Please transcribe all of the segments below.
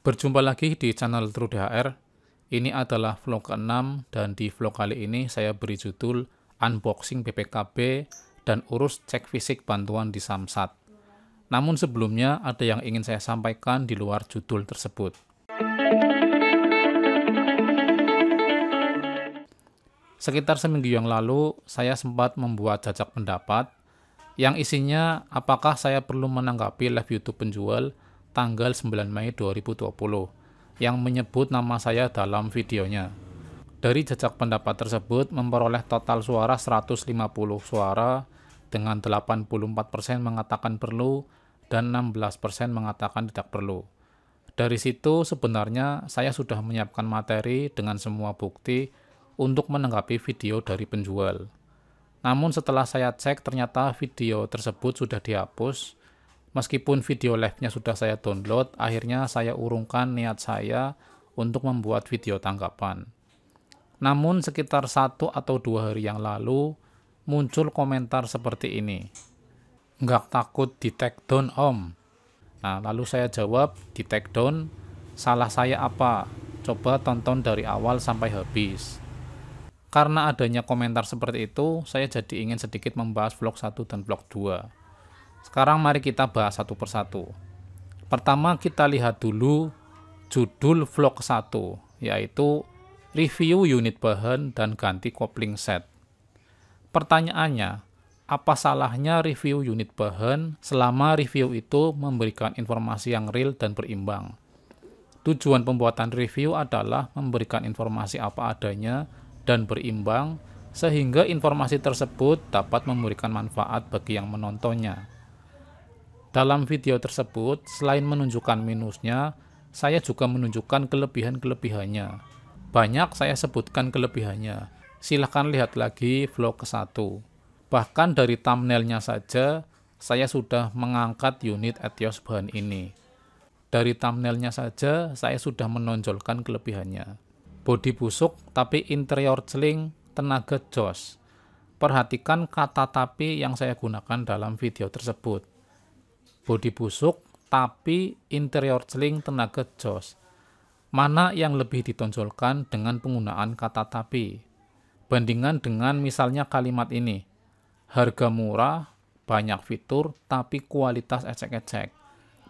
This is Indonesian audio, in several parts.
Berjumpa lagi di channel True DHR. Ini adalah vlog ke-6 dan di vlog kali ini saya beri judul Unboxing BPKB dan urus cek fisik bantuan di Samsat. Namun sebelumnya ada yang ingin saya sampaikan di luar judul tersebut. Sekitar seminggu yang lalu saya sempat membuat jajak pendapat yang isinya apakah saya perlu menanggapi live YouTube penjual tanggal 9 Mei 2020 yang menyebut nama saya dalam videonya. Dari jajak pendapat tersebut memperoleh total suara 150 suara dengan 84% mengatakan perlu dan 16% mengatakan tidak perlu. Dari situ sebenarnya saya sudah menyiapkan materi dengan semua bukti untuk menanggapi video dari penjual. Namun setelah saya cek ternyata video tersebut sudah dihapus. Meskipun video live-nya sudah saya download, akhirnya saya urungkan niat saya untuk membuat video tanggapan. Namun sekitar 1 atau 2 hari yang lalu, muncul komentar seperti ini. Nggak takut di take down om? Nah, lalu saya jawab, di take down, salah saya apa? Coba tonton dari awal sampai habis. Karena adanya komentar seperti itu, saya jadi ingin sedikit membahas vlog 1 dan vlog 2. Sekarang mari kita bahas satu persatu. Pertama kita lihat dulu judul vlog 1, yaitu review unit bahan dan ganti kopling set. Pertanyaannya, apa salahnya review unit bahan selama review itu memberikan informasi yang real dan berimbang? Tujuan pembuatan review adalah memberikan informasi apa adanya dan berimbang, sehingga informasi tersebut dapat memberikan manfaat bagi yang menontonnya. Dalam video tersebut, selain menunjukkan minusnya, saya juga menunjukkan kelebihan-kelebihannya. Banyak saya sebutkan kelebihannya. Silahkan lihat lagi vlog ke-1. Bahkan dari thumbnailnya saja, saya sudah mengangkat unit Etios bahan ini. Dari thumbnailnya saja, saya sudah menonjolkan kelebihannya. Bodi busuk, tapi interior celing, tenaga jos. Perhatikan kata tapi yang saya gunakan dalam video tersebut. Bodi busuk, tapi interior celing tenaga jos. Mana yang lebih ditonjolkan dengan penggunaan kata tapi? Bandingkan dengan misalnya kalimat ini. Harga murah, banyak fitur, tapi kualitas ecek-ecek.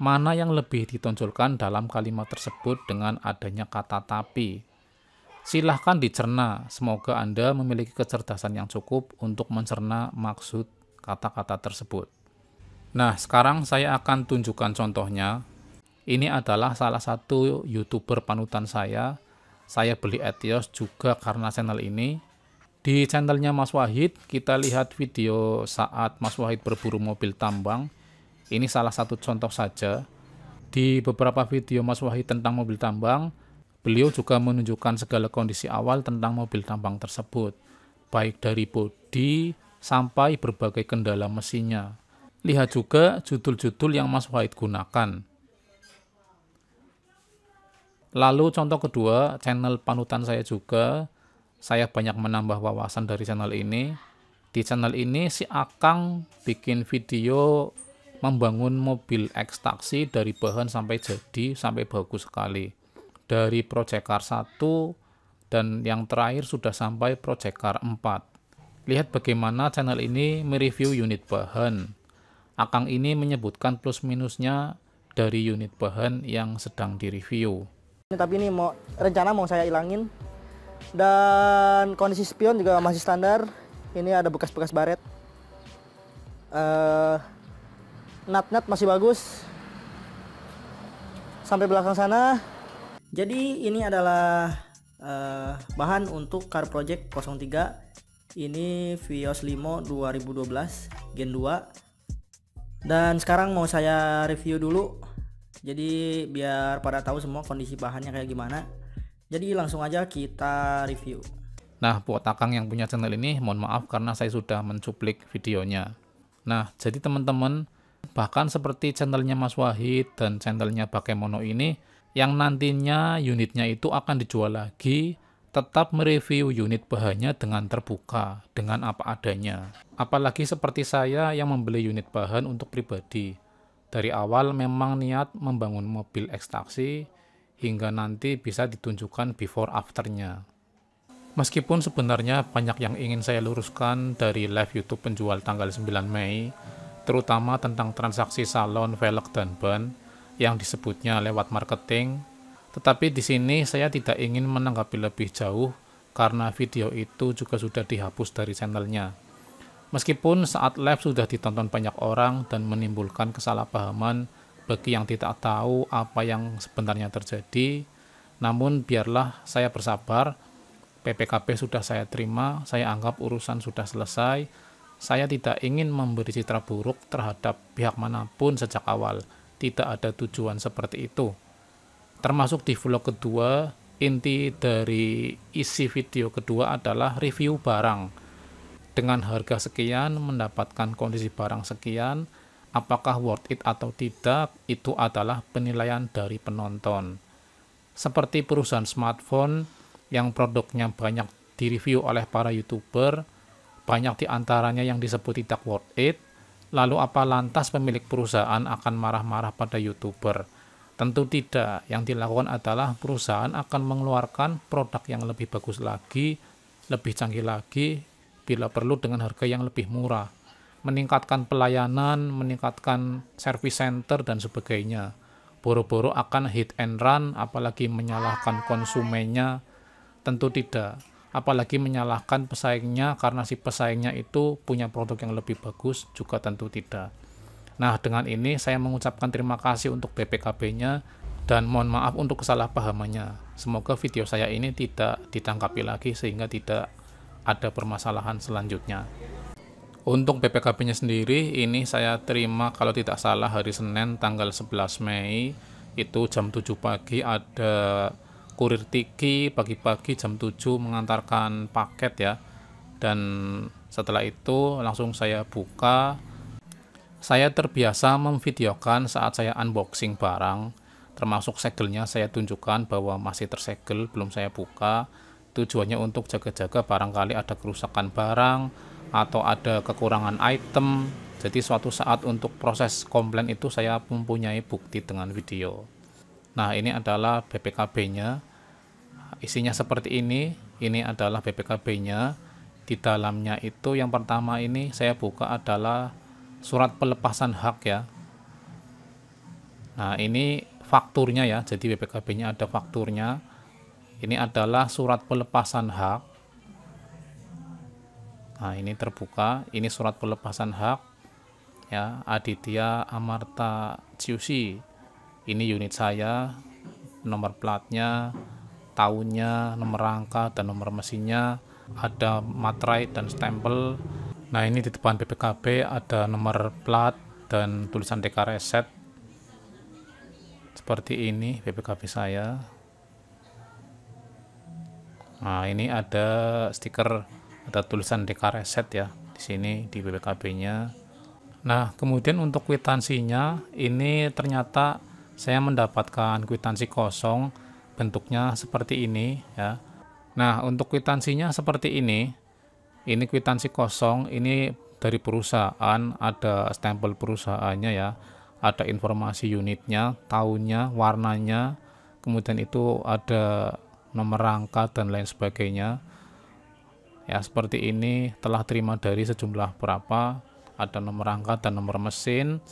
Mana yang lebih ditonjolkan dalam kalimat tersebut dengan adanya kata tapi? Silahkan dicerna, semoga Anda memiliki kecerdasan yang cukup untuk mencerna maksud kata-kata tersebut. Nah, sekarang saya akan tunjukkan contohnya. Ini adalah salah satu YouTuber panutan saya. Saya beli Etios juga karena channel ini. Di channelnya Mas Wahid, kita lihat video saat Mas Wahid berburu mobil tambang. Ini salah satu contoh saja. Di beberapa video Mas Wahid tentang mobil tambang, beliau juga menunjukkan segala kondisi awal tentang mobil tambang tersebut. Baik dari bodi sampai berbagai kendala mesinnya. Lihat juga judul-judul yang Mas Wahid gunakan. Lalu contoh kedua, channel panutan saya juga. Saya banyak menambah wawasan dari channel ini. Di channel ini si Akang bikin video membangun mobil X taksi dari bahan sampai jadi, sampai bagus sekali. Dari Project Car 1 dan yang terakhir sudah sampai Project Car 4. Lihat bagaimana channel ini mereview unit bahan. Akang ini menyebutkan plus minusnya dari unit bahan yang sedang direview. Tapi ini rencana mau saya ilangin. Dan kondisi spion juga masih standar. Ini ada bekas-bekas baret. Nut masih bagus. Sampai belakang sana. Jadi ini adalah bahan untuk Car Project 03. Ini Vios Limo 2012 Gen 2. Dan sekarang mau saya review dulu. Jadi biar pada tahu semua kondisi bahannya kayak gimana. Jadi langsung aja kita review. Nah, buat Akang yang punya channel ini, mohon maaf karena saya sudah mencuplik videonya. Nah, jadi teman-teman, bahkan seperti channelnya Mas Wahid dan channelnya Bakemono ini, yang nantinya unitnya itu akan dijual lagi, tetap mereview unit bahannya dengan terbuka, dengan apa adanya. Apalagi seperti saya yang membeli unit bahan untuk pribadi. Dari awal memang niat membangun mobil X taksi, hingga nanti bisa ditunjukkan before afternya. Meskipun sebenarnya banyak yang ingin saya luruskan dari live YouTube penjual tanggal 9 Mei, terutama tentang transaksi salon, velg, dan ban yang disebutnya lewat marketing, tetapi di sini saya tidak ingin menanggapi lebih jauh karena video itu juga sudah dihapus dari channelnya. Meskipun saat live sudah ditonton banyak orang dan menimbulkan kesalahpahaman bagi yang tidak tahu apa yang sebenarnya terjadi, namun biarlah saya bersabar. PPKP sudah saya terima, saya anggap urusan sudah selesai. Saya tidak ingin memberi citra buruk terhadap pihak manapun sejak awal. Tidak ada tujuan seperti itu. Termasuk di vlog kedua, inti dari isi video kedua adalah review barang. Dengan harga sekian, mendapatkan kondisi barang sekian, apakah worth it atau tidak, itu adalah penilaian dari penonton. Seperti perusahaan smartphone, yang produknya banyak direview oleh para YouTuber, banyak diantaranya yang disebut tidak worth it, lalu apa lantas pemilik perusahaan akan marah-marah pada YouTuber? Tentu tidak, yang dilakukan adalah perusahaan akan mengeluarkan produk yang lebih bagus lagi, lebih canggih lagi, bila perlu dengan harga yang lebih murah, meningkatkan pelayanan, meningkatkan service center, dan sebagainya. Boro-boro akan hit and run, apalagi menyalahkan konsumennya. Tentu tidak, apalagi menyalahkan pesaingnya karena si pesaingnya itu punya produk yang lebih bagus, juga tentu tidak. Nah, dengan ini saya mengucapkan terima kasih untuk BPKB-nya dan mohon maaf untuk kesalahpahamannya. Semoga video saya ini tidak ditangkapi lagi sehingga tidak ada permasalahan selanjutnya. Untuk BPKB-nya sendiri, ini saya terima kalau tidak salah hari Senin tanggal 11 Mei, itu jam 7 pagi ada kurir Tiki pagi-pagi jam 7 mengantarkan paket ya. Dan setelah itu langsung saya buka. Saya terbiasa memvideokan saat saya unboxing barang, termasuk segelnya saya tunjukkan bahwa masih tersegel, belum saya buka. Tujuannya untuk jaga-jaga barangkali ada kerusakan barang atau ada kekurangan item. Jadi suatu saat untuk proses komplain itu saya mempunyai bukti dengan video. Nah, ini adalah BPKB-nya. Isinya seperti ini adalah BPKB-nya. Di dalamnya itu yang pertama ini saya buka adalah surat pelepasan hak ya. Nah, ini fakturnya ya, jadi BPKB-nya ada fakturnya. Ini adalah surat pelepasan hak. Nah, ini terbuka, ini surat pelepasan hak ya, Aditya Amarta Ciusi. Ini unit saya, nomor platnya, tahunnya, nomor rangka, dan nomor mesinnya, ada materai dan stempel. Nah, ini di depan BPKB ada nomor plat dan tulisan DK Reset. Seperti ini BPKB saya. Nah, ini ada stiker, ada tulisan DK Reset ya di sini di BPKB-nya. Nah, kemudian untuk kwitansinya ini ternyata saya mendapatkan kwitansi kosong, bentuknya seperti ini ya. Nah, untuk kwitansinya seperti ini kwitansi kosong, ini dari perusahaan, ada stempel perusahaannya ya, ada informasi unitnya, tahunnya, warnanya, kemudian itu ada nomor rangka dan lain sebagainya ya. Seperti ini, telah terima dari sejumlah berapa, ada nomor rangka dan nomor mesin.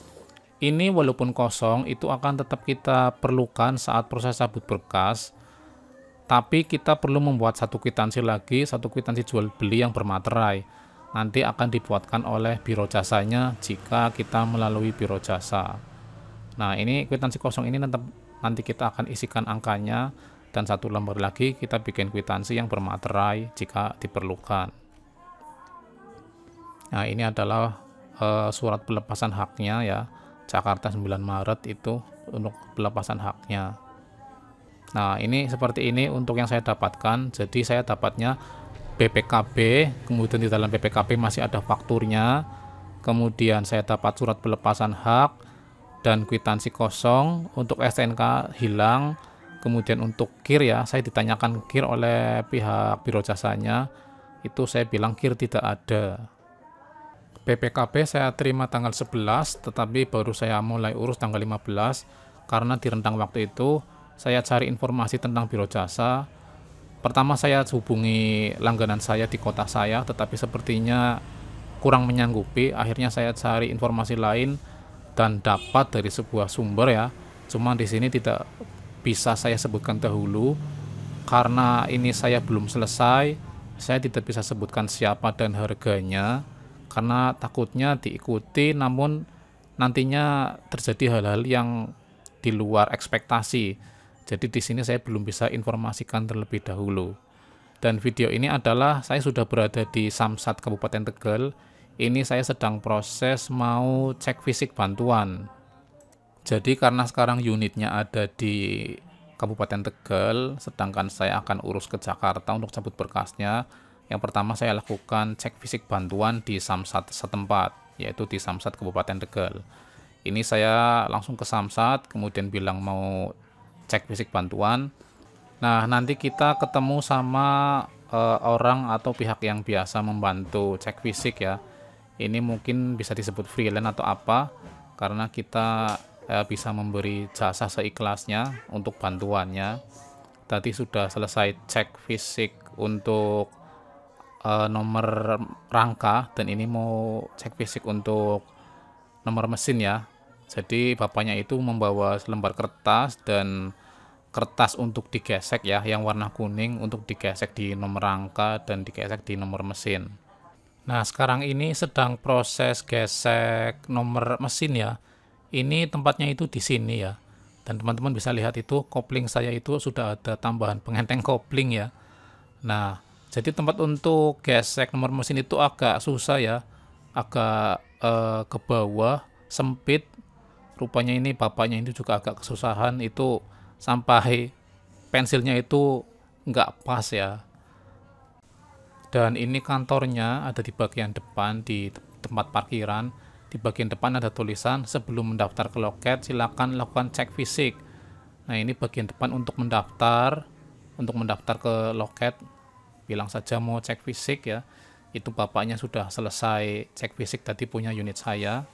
Ini walaupun kosong, itu akan tetap kita perlukan saat proses cabut berkas, tapi kita perlu membuat satu kwitansi lagi, satu kwitansi jual beli yang bermaterai. Nanti akan dibuatkan oleh biro jasanya jika kita melalui biro jasa. Nah, ini kwitansi kosong ini nanti kita akan isikan angkanya, dan satu lembar lagi kita bikin kwitansi yang bermaterai jika diperlukan. Nah, ini adalah surat pelepasan haknya ya, Jakarta 9 Maret itu untuk pelepasan haknya. Nah, ini seperti ini untuk yang saya dapatkan. Jadi saya dapatnya BPKB, kemudian di dalam BPKB masih ada fakturnya, kemudian saya dapat surat pelepasan hak dan kwitansi kosong. Untuk STNK hilang. Kemudian untuk KIR ya, saya ditanyakan KIR oleh pihak biro jasanya, itu saya bilang KIR tidak ada. BPKB saya terima tanggal 11, tetapi baru saya mulai urus tanggal 15 karena di rentang waktu itu saya cari informasi tentang biro jasa. Pertama saya hubungi langganan saya di kota saya, tetapi sepertinya kurang menyanggupi. Akhirnya saya cari informasi lain dan dapat dari sebuah sumber ya. Cuma di sini tidak bisa saya sebutkan dahulu karena ini saya belum selesai. Saya tidak bisa sebutkan siapa dan harganya karena takutnya diikuti namun nantinya terjadi hal-hal yang di luar ekspektasi. Jadi di sini saya belum bisa informasikan terlebih dahulu. Dan video ini adalah saya sudah berada di Samsat Kabupaten Tegal. Ini saya sedang proses mau cek fisik bantuan. Jadi karena sekarang unitnya ada di Kabupaten Tegal, sedangkan saya akan urus ke Jakarta untuk cabut berkasnya. Yang pertama saya lakukan cek fisik bantuan di Samsat setempat, yaitu di Samsat Kabupaten Tegal. Ini saya langsung ke Samsat, kemudian bilang mau cek fisik bantuan. Nah, nanti kita ketemu sama orang atau pihak yang biasa membantu cek fisik ya. Ini mungkin bisa disebut freelance atau apa, karena kita bisa memberi jasa seikhlasnya untuk bantuannya. Tadi sudah selesai cek fisik untuk nomor rangka, dan ini mau cek fisik untuk nomor mesin ya. Jadi bapaknya itu membawa selembar kertas dan kertas untuk digesek ya, yang warna kuning untuk digesek di nomor rangka dan digesek di nomor mesin. Nah, sekarang ini sedang proses gesek nomor mesin ya. Ini tempatnya itu di sini ya. Dan teman-teman bisa lihat itu kopling saya itu sudah ada tambahan pengenteng kopling ya. Nah, jadi tempat untuk gesek nomor mesin itu agak susah ya. Agak ke bawah, sempit. Rupanya ini bapaknya itu juga agak kesusahan itu sampai pensilnya itu nggak pas ya. Dan ini kantornya ada di bagian depan di tempat parkiran. Di bagian depan ada tulisan sebelum mendaftar ke loket silakan lakukan cek fisik. Nah, ini bagian depan untuk mendaftar. Untuk mendaftar ke loket bilang saja mau cek fisik ya. Itu bapaknya sudah selesai cek fisik tadi punya unit saya.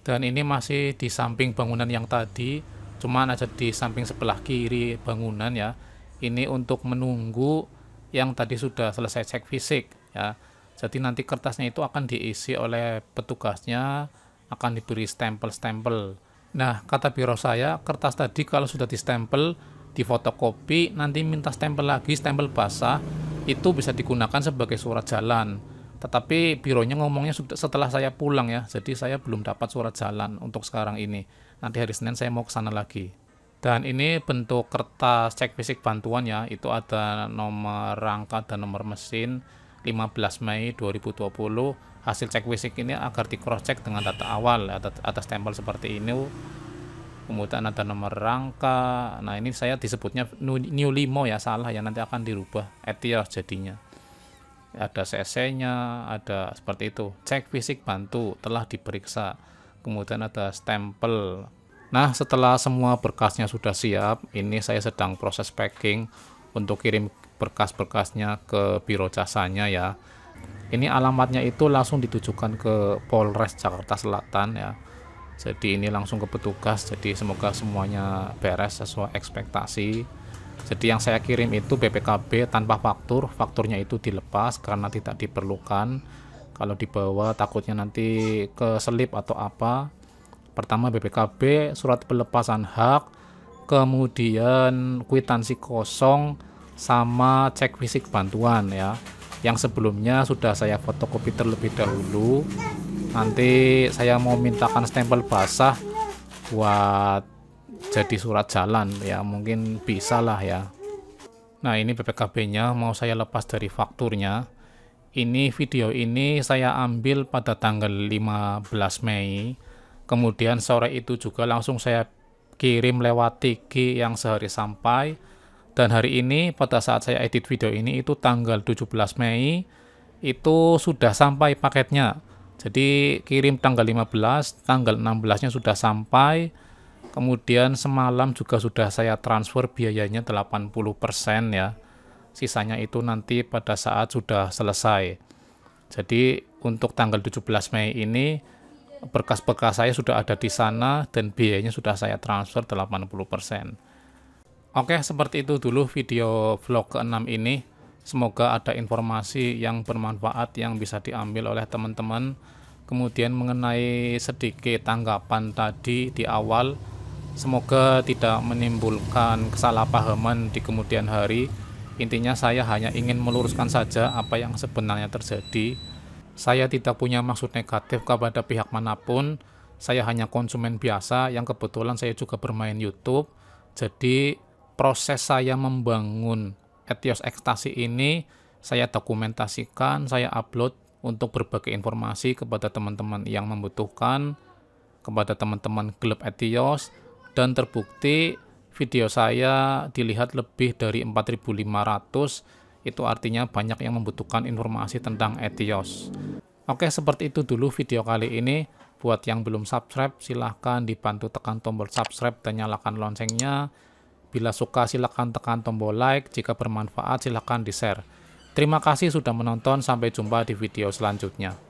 Dan ini masih di samping bangunan yang tadi. Cuman ada di samping sebelah kiri bangunan ya. Ini untuk menunggu yang tadi sudah selesai cek fisik ya. Jadi nanti kertasnya itu akan diisi oleh petugasnya, akan diberi stempel-stempel. Nah, kata biro saya, kertas tadi kalau sudah distempel, difotokopi, nanti minta stempel lagi, stempel basah, itu bisa digunakan sebagai surat jalan. Tetapi bironya ngomongnya setelah saya pulang ya, jadi saya belum dapat surat jalan untuk sekarang ini. Nanti hari Senin saya mau ke sana lagi. Dan ini bentuk kertas cek fisik bantuan ya, itu ada nomor rangka dan nomor mesin 15 Mei 2020. Hasil cek fisik ini agar di cross check dengan data awal, ada stempel seperti ini. Kemudian ada nomor rangka. Nah, ini saya disebutnya new limo ya, salah ya, nanti akan dirubah Etios jadinya. Ada CC-nya, ada seperti itu. Cek fisik bantu telah diperiksa. Kemudian ada stempel. Nah, setelah semua berkasnya sudah siap, ini saya sedang proses packing untuk kirim berkas-berkasnya ke biro jasanya ya. Ini alamatnya itu langsung ditujukan ke Polres Jakarta Selatan ya. Jadi ini langsung ke petugas, jadi semoga semuanya beres sesuai ekspektasi. Jadi yang saya kirim itu BPKB tanpa faktur, fakturnya itu dilepas karena tidak diperlukan. Kalau dibawa takutnya nanti keselip atau apa. Pertama BPKB, surat pelepasan hak, kemudian kwitansi kosong, sama cek fisik bantuan ya. Yang sebelumnya sudah saya fotokopi terlebih dahulu. Nanti saya mau mintakan stempel basah buat jadi surat jalan ya, mungkin bisa lah ya. Nah, ini BPKB-nya mau saya lepas dari fakturnya. Ini video ini saya ambil pada tanggal 15 Mei. Kemudian sore itu juga langsung saya kirim lewat Tiki yang sehari sampai. Dan hari ini pada saat saya edit video ini itu tanggal 17 Mei itu sudah sampai paketnya. Jadi kirim tanggal 15, tanggal 16-nya sudah sampai. Kemudian semalam juga sudah saya transfer biayanya 80% ya. Sisanya itu nanti pada saat sudah selesai. Jadi untuk tanggal 17 Mei ini berkas-berkas saya sudah ada di sana dan biayanya sudah saya transfer 80%. Oke, seperti itu dulu video vlog ke-6 ini. Semoga ada informasi yang bermanfaat yang bisa diambil oleh teman-teman. Kemudian mengenai sedikit tanggapan tadi di awal, semoga tidak menimbulkan kesalahpahaman di kemudian hari. Intinya saya hanya ingin meluruskan saja apa yang sebenarnya terjadi. Saya tidak punya maksud negatif kepada pihak manapun. Saya hanya konsumen biasa yang kebetulan saya juga bermain YouTube. Jadi proses saya membangun Etios Ekstasi ini saya dokumentasikan, saya upload untuk berbagi informasi kepada teman-teman yang membutuhkan, kepada teman-teman klub Etios, dan terbukti video saya dilihat lebih dari 4.500. Itu artinya banyak yang membutuhkan informasi tentang Etios. Oke, seperti itu dulu video kali ini. Buat yang belum subscribe, silahkan dibantu tekan tombol subscribe dan nyalakan loncengnya. Bila suka silahkan tekan tombol like, jika bermanfaat silahkan di-share. Terima kasih sudah menonton, sampai jumpa di video selanjutnya.